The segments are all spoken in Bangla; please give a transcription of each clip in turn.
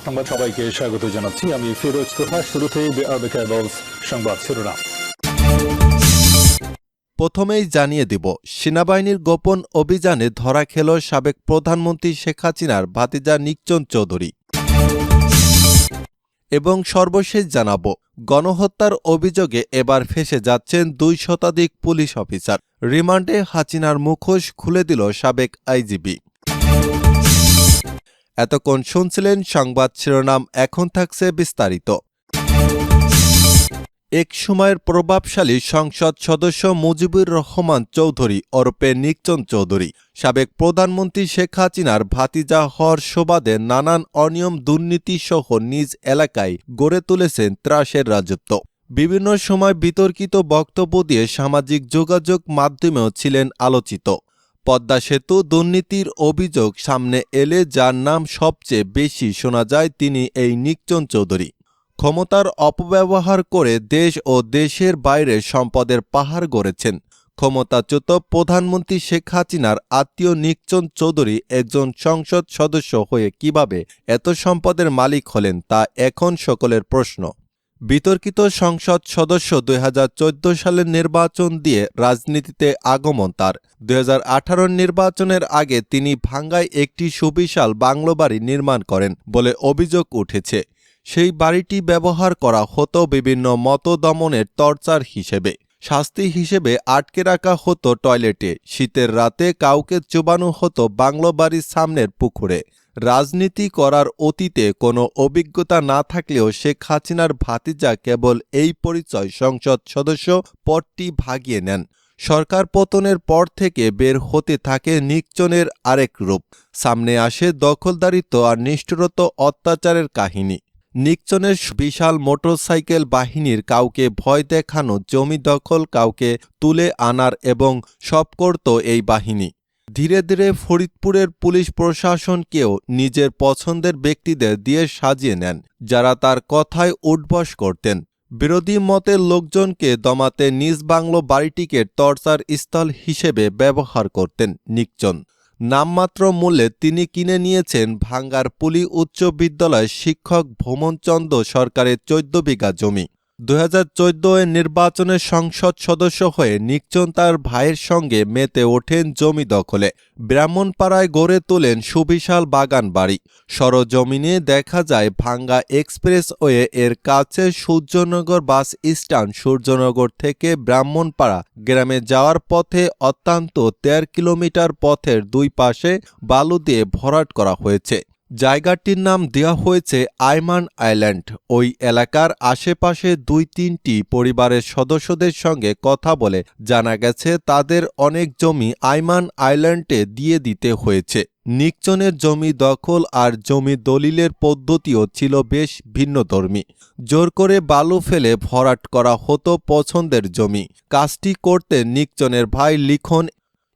সংবাদ সবাইকে স্বাগত জানাচ্ছি। আমি ফিরোজ তোহা। শুরুতেই সংবাদ শিরোনাম। প্রথমেই জানিয়ে দিব, সেনাবাহিনীর গোপন অভিযানে ধরা খেল সাবেক প্রধানমন্ত্রী শেখ হাসিনার ভাতিজা নিকচন চৌধুরী। এবং সর্বশেষ জানাব, গণহত্যার অভিযোগে এবার ফেঁসে যাচ্ছেন 2 শতাধিক পুলিশ অফিসার। রিমান্ডে হাসিনার মুখোশ খুলে দিল সাবেক আইজিপি। এতক্ষণ শুনছিলেন সংবাদ শিরোনাম, এখন থাকছে বিস্তারিত। এক সময়ের প্রভাবশালী সংসদ সদস্য মুজিবুর রহমান চৌধুরী ওরফে নিকচন চৌধুরী সাবেক প্রধানমন্ত্রী শেখ হাসিনার ভাতিজা হওয়ার সুবাদে নানান অনিয়ম দুর্নীতি সহ নিজ এলাকায় গড়ে তুলেছেন ত্রাসের রাজত্ব। বিভিন্ন সময় বিতর্কিত বক্তব্য দিয়ে সামাজিক যোগাযোগ মাধ্যমেও ছিলেন আলোচিত। পদ্মা সেতু দুর্নীতির অভিযোগ সামনে এলে যার নাম সবচেয়ে বেশি শোনা যায় তিনি এই নিকচন চৌধুরী। ক্ষমতার অপব্যবহার করে দেশ ও দেশের বাইরে সম্পদের পাহাড় গড়েছেন। ক্ষমতাচ্যুত প্রধানমন্ত্রী শেখ হাসিনার আত্মীয় নিকচন চৌধুরী একজন সংসদ সদস্য হয়ে কিভাবে এত সম্পদের মালিক হলেন তা এখন সকলের প্রশ্ন। বিতর্কিত সংসদ সদস্য 2014 সালের নির্বাচন দিয়ে রাজনীতিতে আগমন তার। 2018 নির্বাচনের আগে তিনি ভাঙ্গায় একটি সুবিশাল বাংলো বাড়ি নির্মাণ করেন বলে অভিযোগ উঠেছে। সেই বাড়িটি ব্যবহার করা হতো বিভিন্ন মতদমনের টর্চার হিসেবে। শাস্তি হিসেবে আটকে রাখা হতো টয়লেটে, শীতের রাতে কাউকে চুবানো হতো বাংলো বাড়ির সামনের পুকুরে। রাজনীতি করার অতীতে কোনো অভিজ্ঞতা না থাকলেও শেখ হাসিনার ভাতিজা কেবল এই পরিচয় সংসদ সদস্য পদটি ভাগিয়ে নেন। সরকার পতনের পর থেকে বের হতে থাকে নিকচনের আরেক রূপ। সামনে আসে দখলদারিত্ব আর নিষ্ঠুরত অত্যাচারের কাহিনী। নিকচনের বিশাল মোটরসাইকেল বাহিনীর কাউকে ভয় দেখানো, জমি দখল, কাউকে তুলে আনার এবং সব করত এই বাহিনী। ধীরে ধীরে ফরিদপুরের পুলিশ প্রশাসনকেও নিজের পছন্দের ব্যক্তিদের দিয়ে সাজিয়ে নেন, যারা তার কথায় উঠবস করতেন। বিরোধী মতের লোকজনকে দমাতে নিজ বাংলো বাড়িটিকে টর্চার স্থল হিসেবে ব্যবহার করতেন নিকচন। নামমাত্র মূল্যে তিনি কিনে নিয়েছেন ভাঙ্গার পুলি উচ্চ বিদ্যালয়ের শিক্ষক ভ্রমণচন্দ্র সরকারের 14 বিঘা জমি। 2014 নির্বাচনে সংসদ সদস্য হয়ে নিকচন তার ভাইয়ের সঙ্গে মেতে ওঠেন জমি দখলে। ব্রাহ্মণপাড়ায় গড়ে তোলেন সুবিশাল বাগান বাড়ি। সরজমিনে দেখা যায় ভাঙ্গা এক্সপ্রেসওয়ে এর কাছে সূর্যনগর বাস স্ট্যান্ড। সূর্যনগর থেকে ব্রাহ্মণপাড়া গ্রামে যাওয়ার পথে অত্যন্ত 13 কিলোমিটার পথের দুই পাশে বালু দিয়ে ভরাট করা হয়েছে। জায়গাটির নাম দেওয়া হয়েছে আইমান আইল্যান্ড। ওই এলাকার আশেপাশে 2-3টি পরিবারের সদস্যদের সঙ্গে কথা বলে জানা গেছে তাদের অনেক জমি আইমান আইল্যান্ডে দিয়ে দিতে হয়েছে। নিকচনের জমি দখল আর জমি দলিলের পদ্ধতিও ছিল বেশ ভিন্নধর্মী। জোর করে বালু ফেলে ভরাট করা হতো পছন্দের জমি। কাজটি করতে নিকচনের ভাই লিখন।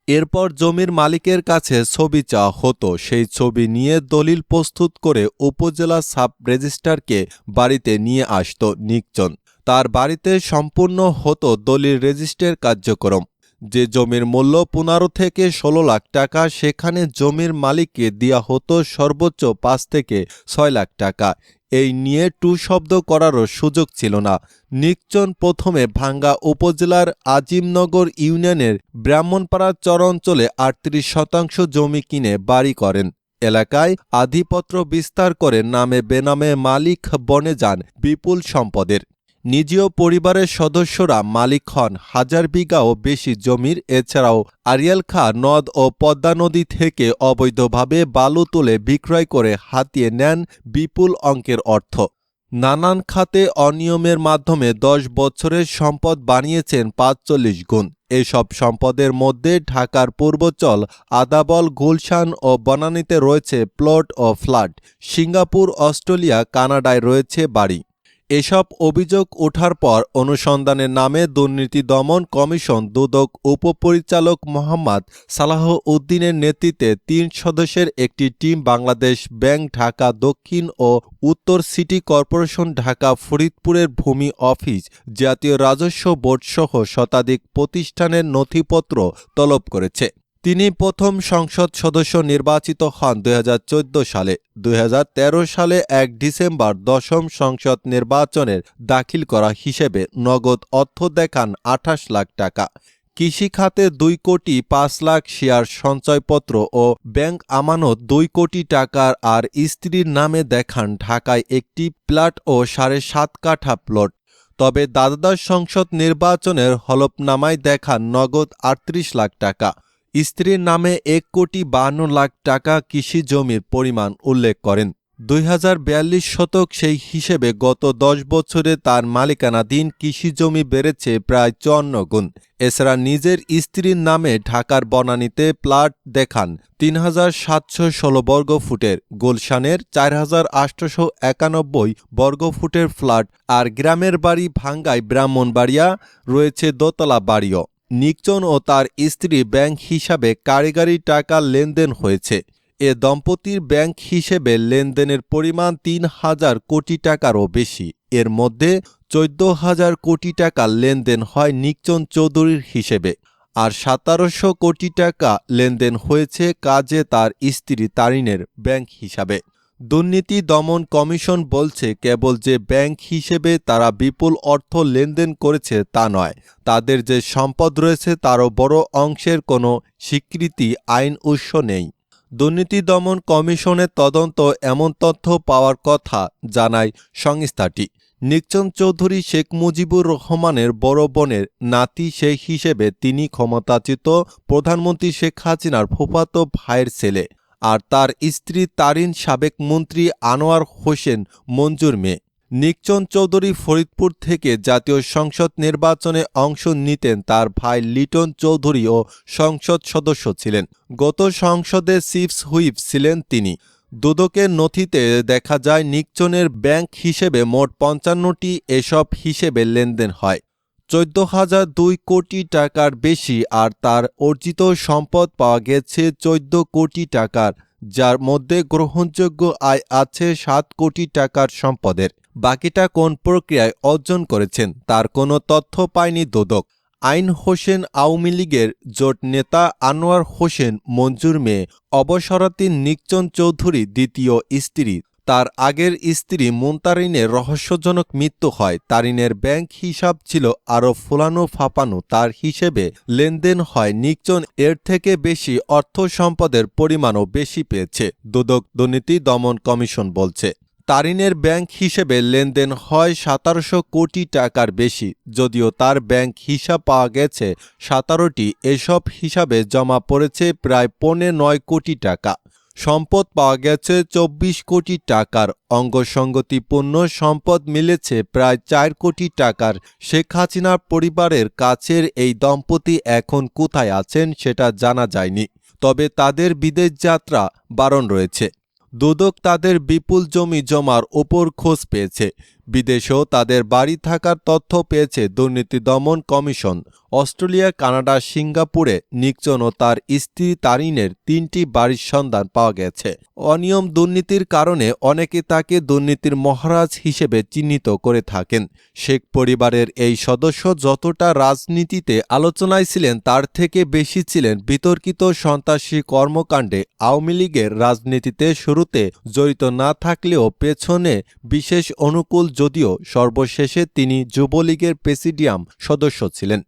এরপর জমির মালিকের কাছে ছবি চাওয়া হতো। সেই ছবি নিয়ে দলিল প্রস্তুত করে উপজেলা সাব রেজিস্ট্রারকে বাড়িতে নিয়ে আসত নিকচন। তার বাড়িতে সম্পূর্ণ হতো দলিল রেজিস্ট্রের কার্যক্রম। যে জমির মূল্য 15 থেকে 16 লাখ টাকা, সেখানে জমির মালিককে দেওয়া হতো সর্বোচ্চ 5 থেকে 6 লাখ টাকা। এই নিয়ে টু শব্দ করারও সুযোগ ছিল না। নিকচন প্রথমে ভাঙ্গা উপজেলার আজিমনগর ইউনিয়নের ব্রাহ্মণপাড়া চর অঞ্চলে 38 শতাংশ জমি কিনে বাড়ি করেন। এলাকায় আধিপত্য বিস্তার করে নামে বেনামে মালিক বনে যান বিপুল সম্পদের। নিজেও পরিবারের সদস্যরা মালিক হন 1000 বিঘাও বেশি জমির। এছাড়াও আরিয়াল খাঁ নদ ও পদ্মা নদী থেকে অবৈধভাবে বালু তুলে বিক্রয় করে হাতিয়ে নেন বিপুল অঙ্কের অর্থ। নানান খাতে অনিয়মের মাধ্যমে 10 বছরের সম্পদ বানিয়েছেন 45 গুণ। এসব সম্পদের মধ্যে ঢাকার পূর্বাঞ্চল, আদাবল, গুলশান ও বনানীতে রয়েছে প্লট ও ফ্ল্যাট। সিঙ্গাপুর, অস্ট্রেলিয়া, কানাডায় রয়েছে বাড়ি। এসব অভিযোগ ওঠার পর অনুসন্ধানের নামে দুর্নীতি দমন কমিশন দুদক উপপরিচালক মোহাম্মদ সালাহ উদ্দিনের নেতৃত্বে 3 সদস্যের একটি টিম বাংলাদেশ ব্যাংক ঢাকা দক্ষিণ ও উত্তর সিটি কর্পোরেশন ঢাকা ফরিদপুরের ভূমি অফিস, জাতীয় রাজস্ব বোর্ড সহ শতাধিক প্রতিষ্ঠানের নথিপত্র তলব করেছে। তিনি প্রথম সংসদ সদস্য নির্বাচিত হন 2014 সালে। 2013 সালে 1 ডিসেম্বর দশম সংসদ নির্বাচনের দাখিল করা হিসেবে নগদ অর্থ দেখান 28 লাখ টাকা। কৃষি খাতে 2 কোটি 5 লাখ শেয়ার সঞ্চয়পত্র ও ব্যাংক আমানত 2 কোটি টাকার আর স্ত্রীর নামে দেখান ঢাকায় একটি প্লট ও 7.5 কাঠা প্লট। তবে দ্বাদশ সংসদ নির্বাচনের হলফনামায় দেখান নগদ 38 লাখ টাকা। স্ত্রীর নামে 1 কোটি 52 লাখ টাকা কৃষি জমির পরিমাণ উল্লেখ করেন। 2042 শতক, সেই হিসেবে গত 10 বছরে তার মালিকানাধীন কৃষি জমি বেড়েছে প্রায় 54 গুণ। এছাড়া নিজের স্ত্রীর নামে ঢাকার বনানীতে প্লট দেখান 3716 বর্গফুটের, গুলশানের 4891 বর্গফুটের ফ্ল্যাট, আর গ্রামের বাড়ি ভাঙ্গায় ব্রাহ্মণবাড়িয়া রয়েছে দোতলা বাড়িও। নিকচন ও তার স্ত্রী ব্যাংক হিসাবে কারিগরি টাকা লেনদেন হয়েছে। এ দম্পতির ব্যাংক হিসেবে লেনদেনের পরিমাণ 3000 কোটি টাকারও বেশি। এর মধ্যে 14,000 কোটি টাকা লেনদেন হয় নিকচন চৌধুরীর হিসেবে, আর 1700 কোটি টাকা লেনদেন হয়েছে কাজে তার স্ত্রী তারিনের ব্যাংক হিসাবে। দুর্নীতি দমন কমিশন বলছে, কেবল যে ব্যাংক হিসেবে তারা বিপুল অর্থ লেনদেন করেছে তা নয়, তাদের যে সম্পদ রয়েছে তারও বড় অংশের কোনো স্বীকৃতি আইন উৎস নেই। দুর্নীতি দমন কমিশনের তদন্ত এমন তথ্য পাওয়ার কথা জানায় সংস্থাটি। নিকচন চৌধুরী শেখ মুজিবুর রহমানের বড় বোনের নাতি, সেই হিসেবে তিনি ক্ষমতাচ্যুত প্রধানমন্ত্রী শেখ হাসিনার ফুফাতো ভাইয়ের ছেলে, আর তার স্ত্রী তারিন সাবেক মন্ত্রী আনোয়ার হোসেন মঞ্জুর মেয়ে। নিকচন চৌধুরী ফরিদপুর থেকে জাতীয় সংসদ নির্বাচনে অংশ নিতেন। তার ভাই লিটন চৌধুরীও সংসদ সদস্য ছিলেন। গত সংসদে চিফ হুইপ ছিলেন তিনি। দুদকের নথিতে দেখা যায় নিকচনের ব্যাংক হিসেবে মোট 55টি এসব হিসেবে লেনদেন হয় 14,002 কোটি টাকার বেশি, আর তার অর্জিত সম্পদ পাওয়া গেছে 14 কোটি টাকার, যার মধ্যে গ্রহণযোগ্য আয় আছে 7 কোটি টাকার সম্পদের। বাকিটা কোন প্রক্রিয়ায় অর্জন করেছেন তার কোনো তথ্য পায়নি দুদক। আইন হোসেন আওয়ামী লীগের জোট নেতা আনোয়ার হোসেন মঞ্জুর মেয়ে, অবসরাধীন নিকচন চৌধুরী দ্বিতীয় স্ত্রী। তার আগের স্ত্রী মুনতারিনের রহস্যজনক মৃত্যু হয়। তারিনের ব্যাংক হিসাব ছিল আরও ফুলানো ফাঁপানো। তার হিসেবে লেনদেন হয় নিকচন এর থেকে বেশি, অর্থ সম্পদের পরিমাণও বেশি পেয়েছে, দুদক দুর্নীতি দমন কমিশন বলছে। তারিনের ব্যাংক হিসেবে লেনদেন হয় 1700 কোটি টাকার বেশি, যদিও তার ব্যাংক হিসাব পাওয়া গেছে 17টি। এসব হিসাবে জমা পড়েছে প্রায় 9.5 কোটি টাকা। সম্পদ পাওয়া গেছে 24 কোটি টাকার। অঙ্গসঙ্গতিপূর্ণ সম্পদ মিলেছে প্রায় 4 কোটি টাকার। শেখ হাসিনার পরিবারের কাছের এই দম্পতি এখন কোথায় আছেন সেটা জানা যায়নি, তবে তাদের বিদেশ যাত্রা বারণ রয়েছে। দুদক তাদের বিপুল জমি জমার ওপর খোঁজ পেয়েছে। বিদেশেও তাদের বাড়ি থাকার তথ্য পেয়েছে দুর্নীতি দমন কমিশন। অস্ট্রেলিয়া, কানাডা, সিঙ্গাপুরে নিকচন ও তার স্ত্রী তারিনের 3টি বাড়ির সন্ধান পাওয়া গেছে। অনিয়ম দুর্নীতির কারণে অনেকে তাকে দুর্নীতির মহারাজ হিসেবে চিহ্নিত করে থাকেন। শেখ পরিবারের এই সদস্য যতটা রাজনীতিতে আলোচনায় ছিলেন, তার থেকে বেশি ছিলেন বিতর্কিত সন্ত্রাসী কর্মকাণ্ডে। আওয়ামী লীগের রাজনীতিতে শুরুতে জড়িত না থাকলেও পেছনে বিশেষ অনুকূল, যদিও সর্বশেষে তিনি যুবলীগের প্রেসিডিয়াম সদস্য ছিলেন।